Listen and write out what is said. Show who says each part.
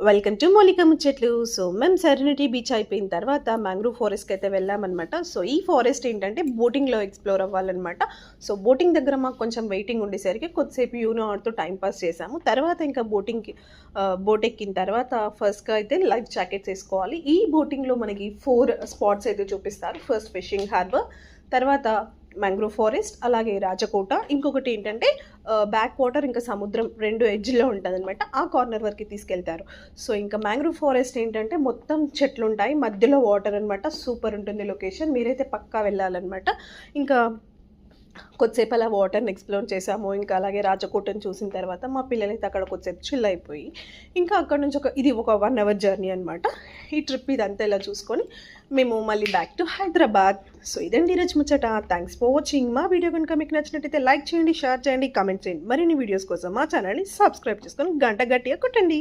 Speaker 1: Welcome to మౌలిక ముచ్చట్లు. So మేము సెరెనిటీ బీచ్ అయిపోయిన తర్వాత మ్యాంగ్రూవ్ ఫారెస్ట్కి అయితే వెళ్ళామన్నమాట. సో ఈ ఫారెస్ట్ ఏంటంటే బోటింగ్లో ఎక్స్ప్లోర్ అవ్వాలన్నమాట. సో బోటింగ్ దగ్గర మాకు కొంచెం వెయిటింగ్ ఉండేసరికి కొద్దిసేపు యూనో ఆడుతూ టైంపాస్ చేసాము. తర్వాత ఇంకా బోట్ ఎక్కిన తర్వాత ఫస్ట్గా అయితే లైఫ్ జాకెట్స్ వేసుకోవాలి. ఈ బోటింగ్లో మనకి 4 స్పాట్స్ అయితే చూపిస్తారు. ఫస్ట్ ఫిషింగ్ హార్బర్, తర్వాత మ్యాంగ్రూవ్ ఫారెస్ట్, అలాగే రాజకోట, ఇంకొకటి ఏంటంటే బ్యాక్ వాటర్, ఇంకా సముద్రం 2 ఎడ్జ్లో ఉంటుంది అనమాట. ఆ కార్నర్ వరకు తీసుకెళ్తారు. సో ఇంకా మ్యాంగ్రూవ్ ఫారెస్ట్ ఏంటంటే మొత్తం చెట్లు ఉంటాయి, మధ్యలో వాటర్ అనమాట. సూపర్ ఉంటుంది లొకేషన్, మీరైతే పక్కా వెళ్ళాలన్నమాట. ఇంకా కొద్దిసేపు అలా వాటర్ని ఎక్స్ప్లోర్ చేసాము. ఇంకా అలాగే రాజకోటను చూసిన తర్వాత మా పిల్లలైతే అక్కడ కొద్దిసేపు చిల్ అయిపోయి ఇంకా అక్కడ నుంచి ఇది ఒక 1 అవర్ జర్నీ అనమాట. ఈ ట్రిప్ ఇదంతా ఇలా చూసుకొని మేము మళ్ళీ బ్యాక్ టు హైదరాబాద్. సో ఇదండి ఈరోజు ముచ్చట. Thanks for watching. మా వీడియో కనుక మీకు నచ్చినట్టయితే లైక్ చేయండి, షేర్ చేయండి, కామెంట్ చేయండి. మరిన్ని వీడియోస్ కోసం మా ఛానల్ని సబ్స్క్రైబ్ చేసుకొని గంట గట్టిగా కొట్టండి.